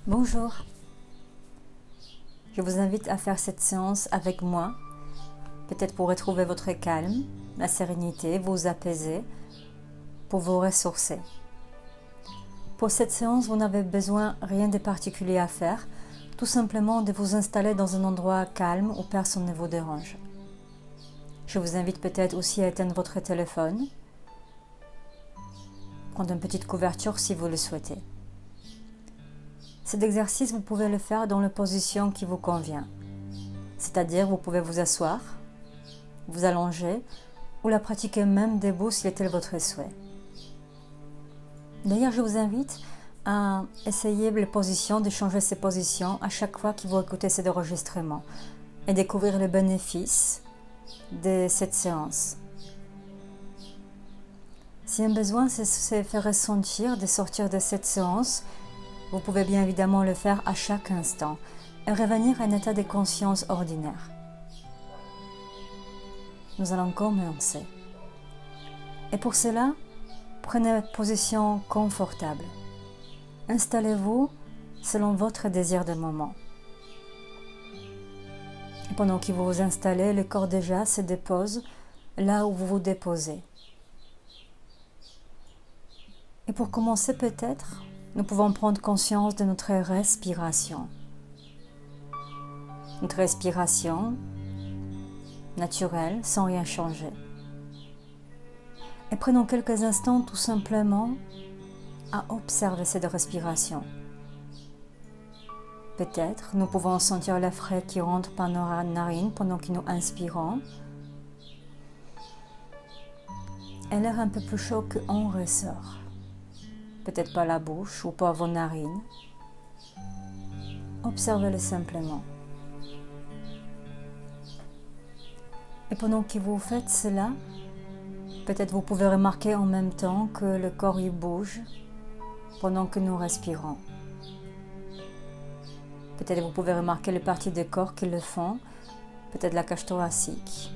Bonjour, je vous invite à faire cette séance avec moi, peut-être pour retrouver votre calme, la sérénité, vous apaiser, pour vous ressourcer. Pour cette séance, vous n'avez besoin rien de particulier à faire, tout simplement de vous installer dans un endroit calme où personne ne vous dérange. Je vous invite peut-être aussi à éteindre votre téléphone, prendre une petite couverture si vous le souhaitez. Cet exercice, vous pouvez le faire dans la position qui vous convient. C'est-à-dire, vous pouvez vous asseoir, vous allonger ou la pratiquer même debout s'il est tel votre souhait. D'ailleurs, je vous invite à essayer les positions, de changer ces positions à chaque fois que vous écoutez cet enregistrement et découvrir les bénéfices de cette séance. Si un besoin se fait ressentir de sortir de cette séance, vous pouvez bien évidemment le faire à chaque instant et revenir à un état de conscience ordinaire. Nous allons commencer. Et pour cela, prenez une position confortable. Installez-vous selon votre désir de moment. Et pendant que vous vous installez, le corps déjà se dépose là où vous vous déposez. Et pour commencer peut-être, nous pouvons prendre conscience de notre respiration. Notre respiration naturelle, sans rien changer. Et prenons quelques instants tout simplement à observer cette respiration. Peut-être nous pouvons sentir l'air frais qui rentre par nos narines pendant que nous inspirons et l'air un peu plus chaud qu'on ressort. Peut-être par la bouche ou par vos narines. Observez-le simplement. Et pendant que vous faites cela, peut-être vous pouvez remarquer en même temps que le corps y bouge pendant que nous respirons. Peut-être vous pouvez remarquer les parties du corps qui le font, peut-être la cage thoracique,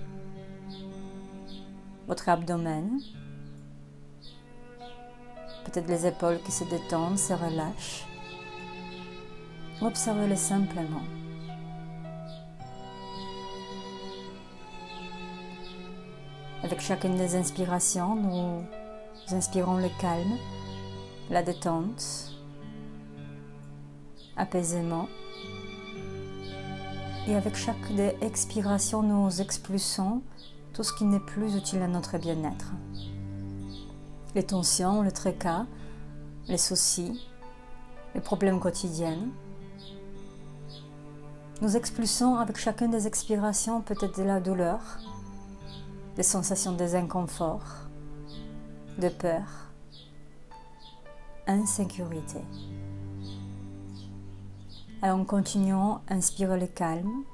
votre abdomen, peut-être les épaules qui se détendent, se relâchent. Observez-le simplement. Avec chacune des inspirations, nous inspirons le calme, la détente, apaisement. Et avec chaque des expirations, nous expulsons tout ce qui n'est plus utile à notre bien-être. Les tensions, le tracas, les soucis, les problèmes quotidiens. Nous expulsons avec chacune des expirations peut-être de la douleur, des sensations d'inconfort, de peur, insécurité. Alors en continuant, inspirez le calme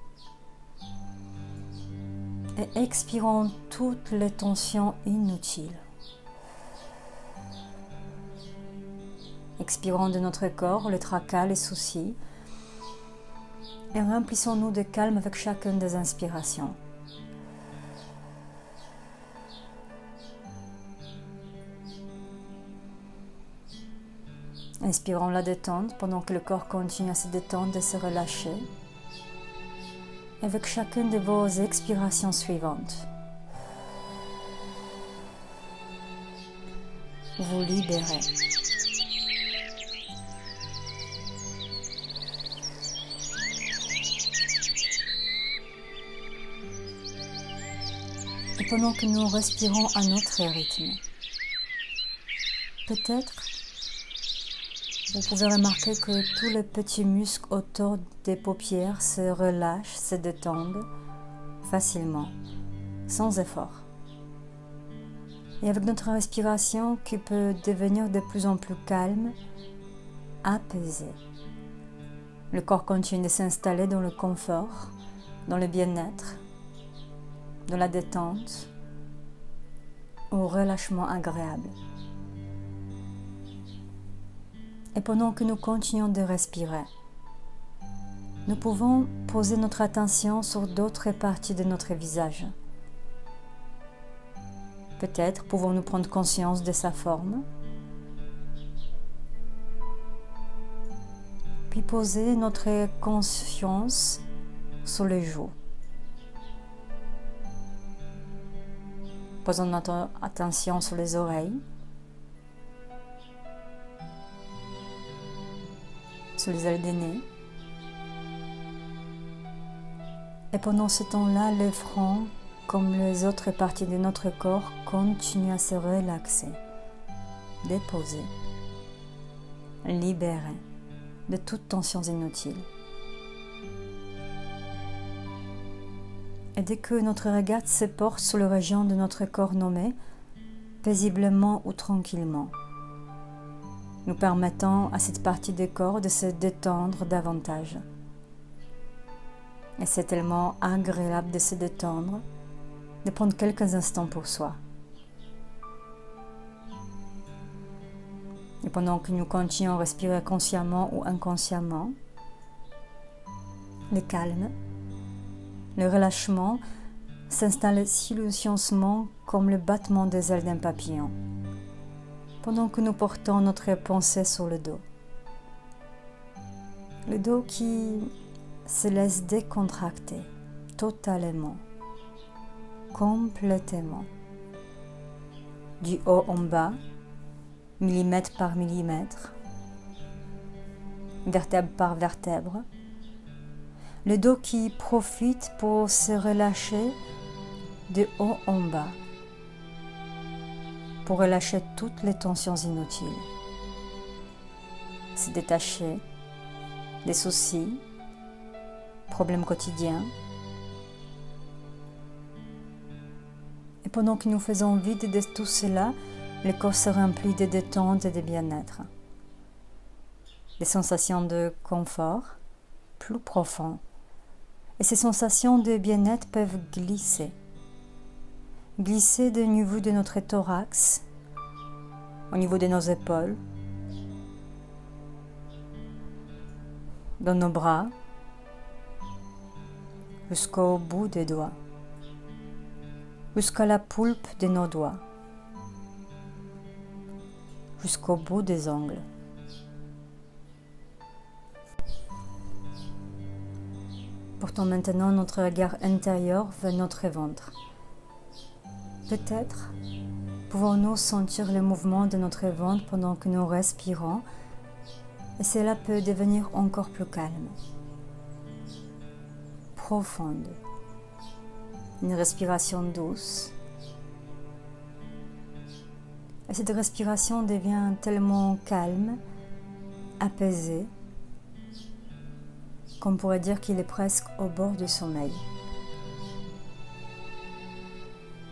et expirons toutes les tensions inutiles. Expirons de notre corps les tracas, les soucis et remplissons-nous de calme avec chacune des inspirations. Inspirons la détente pendant que le corps continue à se détendre et se relâcher. Avec chacune de vos expirations suivantes, vous libérez. Et pendant que nous respirons à notre rythme, peut-être vous pouvez remarquer que tous les petits muscles autour des paupières se relâchent, se détendent facilement, sans effort. Et avec notre respiration qui peut devenir de plus en plus calme, apaisée, le corps continue de s'installer dans le confort, dans le bien-être, dans la détente, au relâchement agréable. Et pendant que nous continuons de respirer, nous pouvons poser notre attention sur d'autres parties de notre visage. Peut-être pouvons-nous prendre conscience de sa forme, puis poser notre conscience sur les joues. Posons notre attention sur les oreilles, sur les ailes des nez. Et pendant ce temps-là, le front, comme les autres parties de notre corps, continue à se relaxer, déposer, libérer de toute tension inutile. Et dès que notre regard se porte sur la région de notre corps nommé, paisiblement ou tranquillement, nous permettons à cette partie du corps de se détendre davantage. Et c'est tellement agréable de se détendre, de prendre quelques instants pour soi. Et pendant que nous continuons à respirer consciemment ou inconsciemment, le calme, le relâchement s'installe silencieusement comme le battement des ailes d'un papillon, pendant que nous portons notre pensée sur le dos. Le dos qui se laisse décontracter totalement, complètement, du haut en bas, millimètre par millimètre, vertèbre par vertèbre. Le dos qui profite pour se relâcher de haut en bas, pour relâcher toutes les tensions inutiles, se détacher des soucis, problèmes quotidiens. Et pendant que nous faisons vide de tout cela, le corps se remplit de détente et de bien-être. Des sensations de confort plus profondes. Et ces sensations de bien-être peuvent glisser du niveau de notre thorax, au niveau de nos épaules, dans nos bras, jusqu'au bout des doigts, jusqu'à la pulpe de nos doigts, jusqu'au bout des ongles. Portons maintenant notre regard intérieur vers notre ventre. Peut-être pouvons-nous sentir le mouvement de notre ventre pendant que nous respirons, et cela peut devenir encore plus calme, profonde, une respiration douce. Et cette respiration devient tellement calme, apaisée, qu'on pourrait dire qu'il est presque au bord du sommeil.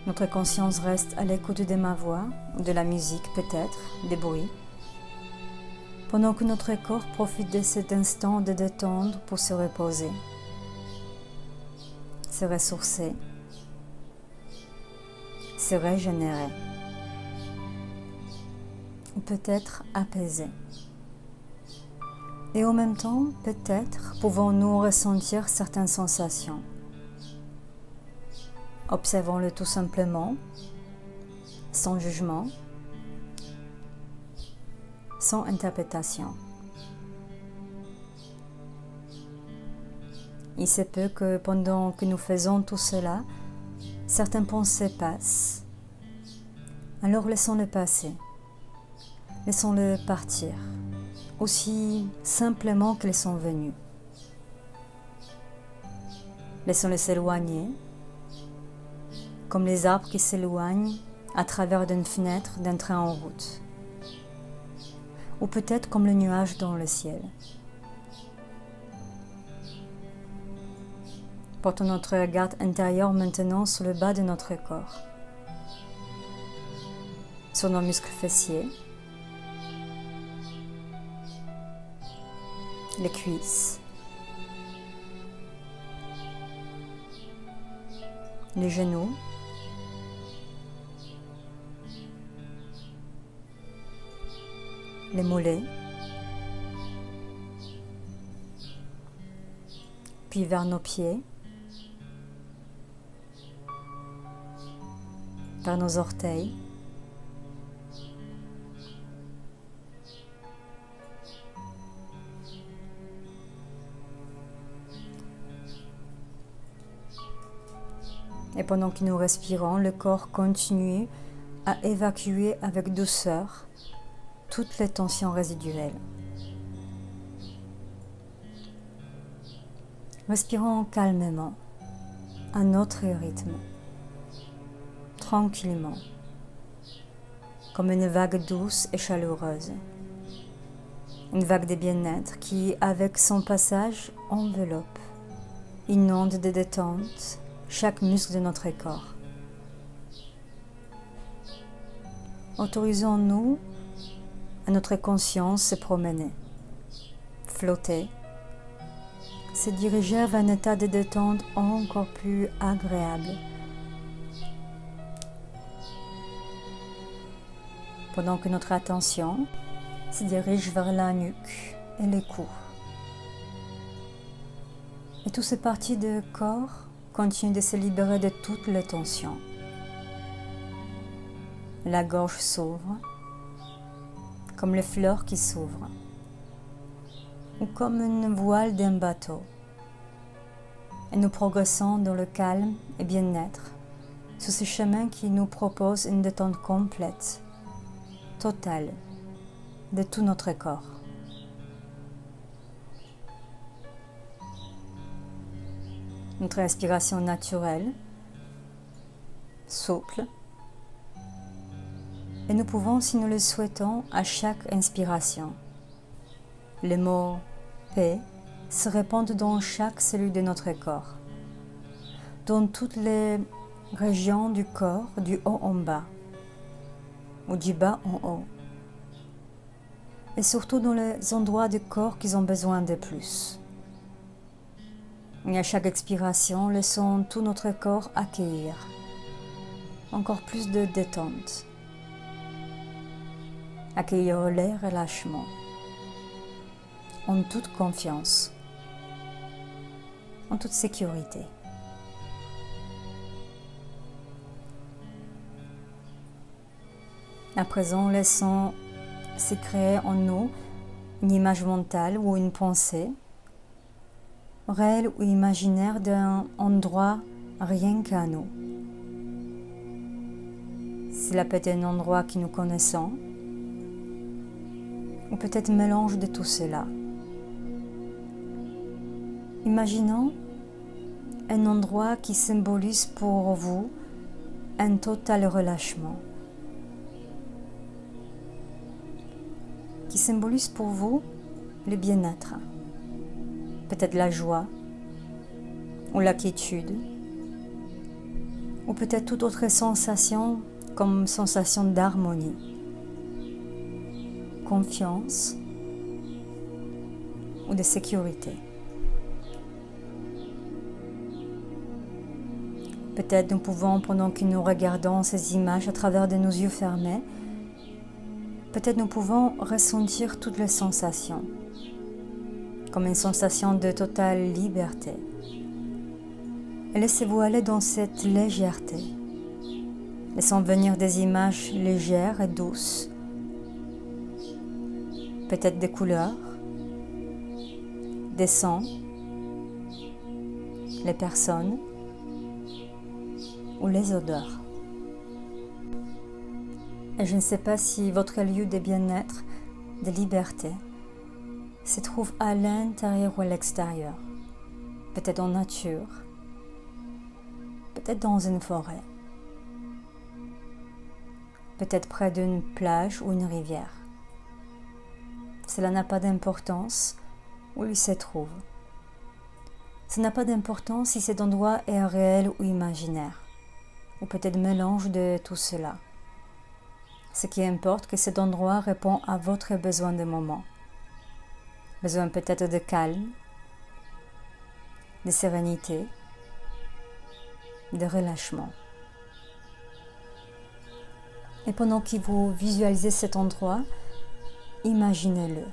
Notre conscience reste à l'écoute de ma voix, de la musique peut-être, des bruits, pendant que notre corps profite de cet instant de détendre pour se reposer, se ressourcer, se régénérer, ou peut-être apaiser. Et en même temps, peut-être pouvons-nous ressentir certaines sensations. Observons-le tout simplement, sans jugement, sans interprétation. Il se peut que pendant que nous faisons tout cela, certaines pensées passent. Alors laissons-le passer. Laissons-le partir, aussi simplement qu'elles sont venues. Laissons-le s'éloigner, comme les arbres qui s'éloignent à travers d'une fenêtre d'un train en route, ou peut-être comme le nuage dans le ciel. Portons notre regard intérieur maintenant sur le bas de notre corps, sur nos muscles fessiers, les cuisses, les genoux, les mollets, puis vers nos pieds, vers nos orteils, Et pendant que nous respirons, le corps continue à évacuer avec douceur toutes les tensions résiduelles. Respirons calmement, à notre rythme, tranquillement, comme une vague douce et chaleureuse. Une vague de bien-être qui, avec son passage, enveloppe, inonde de détente chaque muscle de notre corps. Autorisons-nous à notre conscience se promener, flotter, se diriger vers un état de détente encore plus agréable. Pendant que notre attention se dirige vers la nuque et le cou. Et toute cette partie du corps continue de se libérer de toutes les tensions. La gorge s'ouvre, comme les fleurs qui s'ouvrent, ou comme une voile d'un bateau. Et nous progressons dans le calme et bien-être, sur ce chemin qui nous propose une détente complète, totale, de tout notre corps. Notre respiration naturelle, souple, et nous pouvons, si nous le souhaitons, à chaque inspiration. Les mots « paix » se répandent dans chaque cellule de notre corps, dans toutes les régions du corps, du haut en bas, ou du bas en haut, et surtout dans les endroits du corps qui ont besoin de plus. Et à chaque expiration, laissons tout notre corps accueillir encore plus de détente, accueillir les relâchements, en toute confiance, en toute sécurité. À présent, laissons se créer en nous une image mentale ou une pensée, réelle ou imaginaire d'un endroit rien qu'à nous. Cela peut être un endroit que nous connaissons, ou peut-être un mélange de tout cela. Imaginons un endroit qui symbolise pour vous un total relâchement, qui symbolise pour vous le bien-être, peut-être la joie ou la quiétude, ou peut-être toute autre sensation comme sensation d'harmonie, confiance ou de sécurité. Peut-être nous pouvons, pendant que nous regardons ces images à travers de nos yeux fermés, peut-être nous pouvons ressentir toutes les sensations, comme une sensation de totale liberté. Et laissez-vous aller dans cette légèreté. Laissons venir des images légères et douces, peut-être des couleurs, des sons, les personnes ou les odeurs. Et je ne sais pas si votre lieu de bien-être, de liberté, se trouve à l'intérieur ou à l'extérieur, peut-être en nature, peut-être dans une forêt, peut-être près d'une plage ou une rivière. Cela n'a pas d'importance où il se trouve. Ça n'a pas d'importance si cet endroit est réel ou imaginaire, ou peut-être mélange de tout cela. Ce qui importe, que cet endroit répond à votre besoin de moment. Besoin peut-être de calme, de sérénité, de relâchement. Et pendant que vous visualisez cet endroit, imaginez-le.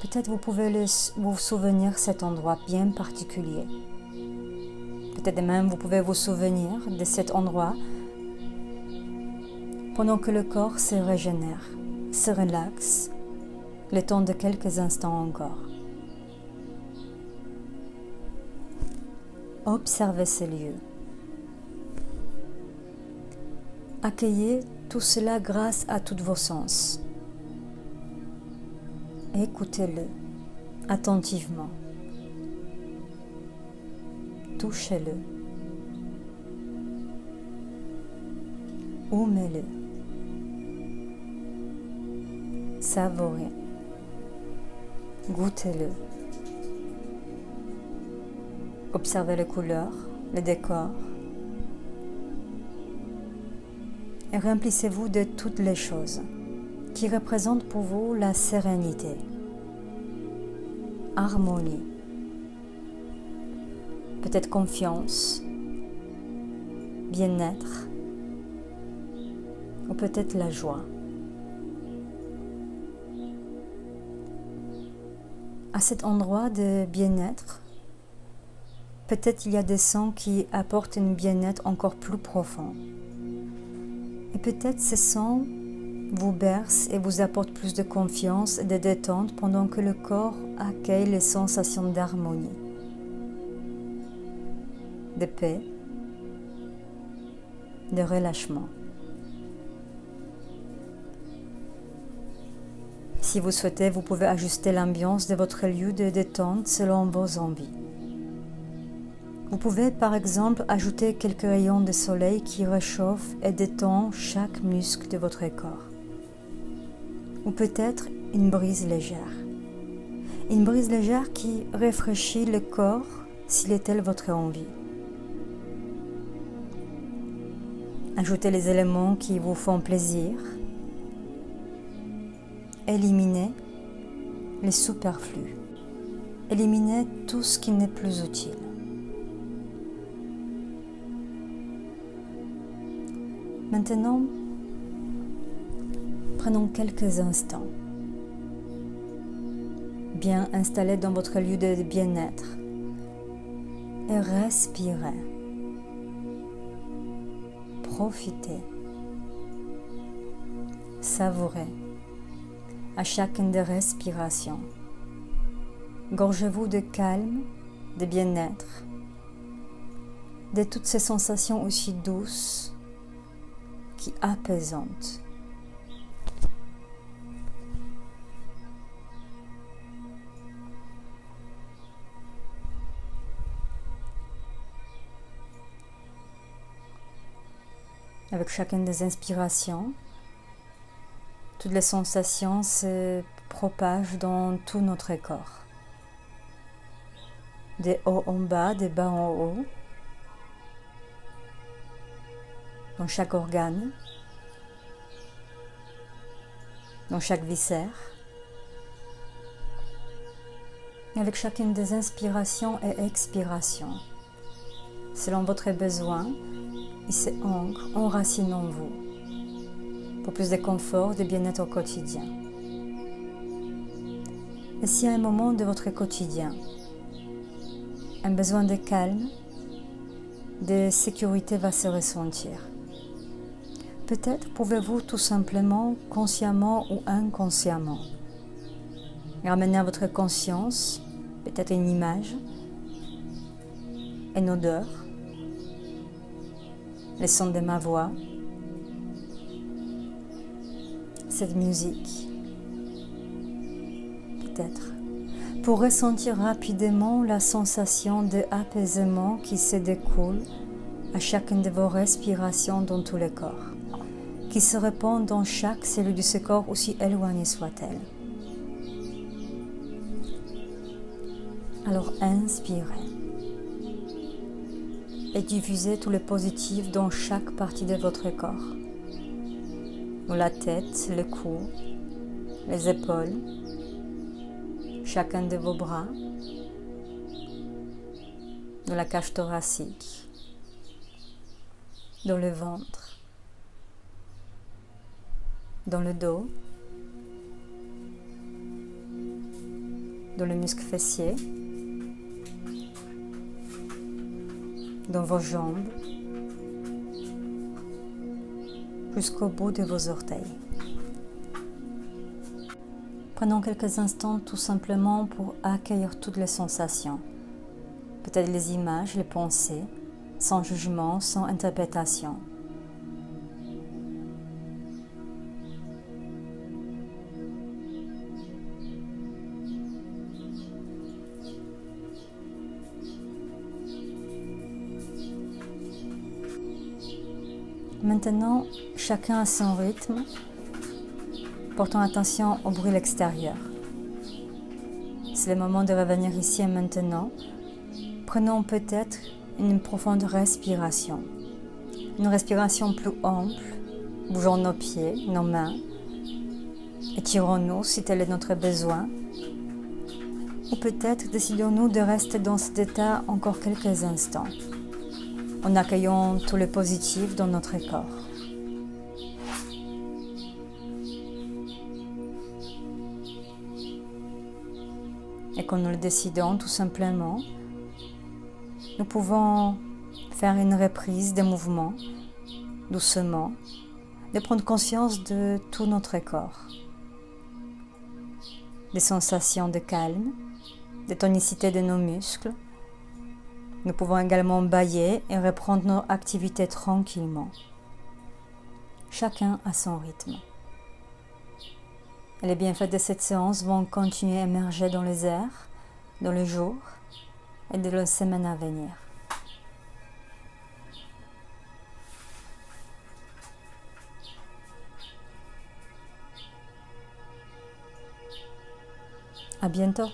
Peut-être vous pouvez vous souvenir de cet endroit bien particulier. Peut-être même vous pouvez vous souvenir de cet endroit pendant que le corps se régénère, se relaxe, le temps de quelques instants encore. Observez ces lieux. Accueillez tout cela grâce à tous vos sens. Écoutez-le attentivement. Touchez-le. Humez-le. Savourez. Goûtez-le. Observez les couleurs, les décors. Et remplissez-vous de toutes les choses qui représentent pour vous la sérénité, harmonie, peut-être confiance, bien-être, ou peut-être la joie. À cet endroit de bien-être, peut-être il y a des sons qui apportent un bien-être encore plus profond. Et peut-être ces sons vous bercent et vous apportent plus de confiance et de détente pendant que le corps accueille les sensations d'harmonie, de paix, de relâchement. Si vous souhaitez, vous pouvez ajuster l'ambiance de votre lieu de détente selon vos envies. Vous pouvez par exemple ajouter quelques rayons de soleil qui réchauffent et détendent chaque muscle de votre corps. Ou peut-être une brise légère. Une brise légère qui rafraîchit le corps s'il est telle votre envie. Ajoutez les éléments qui vous font plaisir. Éliminez les superflus. Éliminez tout ce qui n'est plus utile. Maintenant, prenons quelques instants, bien installés dans votre lieu de bien-être, et respirez. Profitez, savourez à chacune des respirations. Gorgez-vous de calme, de bien-être, de toutes ces sensations aussi douces qui apaisantes. Avec chacune des inspirations, toutes les sensations se propagent dans tout notre corps. De haut en bas, de bas en haut, dans chaque organe, dans chaque viscère. Avec chacune des inspirations et expirations, selon votre besoin, il s'ancre, enracine en vous, pour plus de confort, de bien-être au quotidien. Et si à un moment de votre quotidien, un besoin de calme, de sécurité va se ressentir, peut-être pouvez-vous tout simplement, consciemment ou inconsciemment, ramener à votre conscience peut-être une image, une odeur, le son de ma voix, cette musique, peut-être, pour ressentir rapidement la sensation d'apaisement qui se découle à chacune de vos respirations dans tout le corps, qui se répand dans chaque cellule de ce corps, aussi éloignée soit-elle. Alors inspirez et diffusez tout le positif dans chaque partie de votre corps. Dans la tête, le cou, les épaules, chacun de vos bras, dans la cage thoracique, dans le ventre, dans le dos, dans le muscle fessier, dans vos jambes, jusqu'au bout de vos orteils. Prenons quelques instants tout simplement pour accueillir toutes les sensations, peut-être les images, les pensées, sans jugement, sans interprétation. Maintenant, chacun à son rythme, portant attention au bruit extérieur. C'est le moment de revenir ici et maintenant. Prenons peut-être une profonde respiration. Une respiration plus ample, bougeons nos pieds, nos mains, étirons-nous si tel est notre besoin. Ou peut-être décidons-nous de rester dans cet état encore quelques instants, en accueillant tout le positif dans notre corps. Et quand nous le décidons tout simplement, nous pouvons faire une reprise des mouvements, doucement, de prendre conscience de tout notre corps. Des sensations de calme, de tonicité de nos muscles. Nous pouvons également bâiller et reprendre nos activités tranquillement. Chacun à son rythme. Et les bienfaits de cette séance vont continuer à émerger dans les airs, dans les jours et dans les semaines à venir. À bientôt.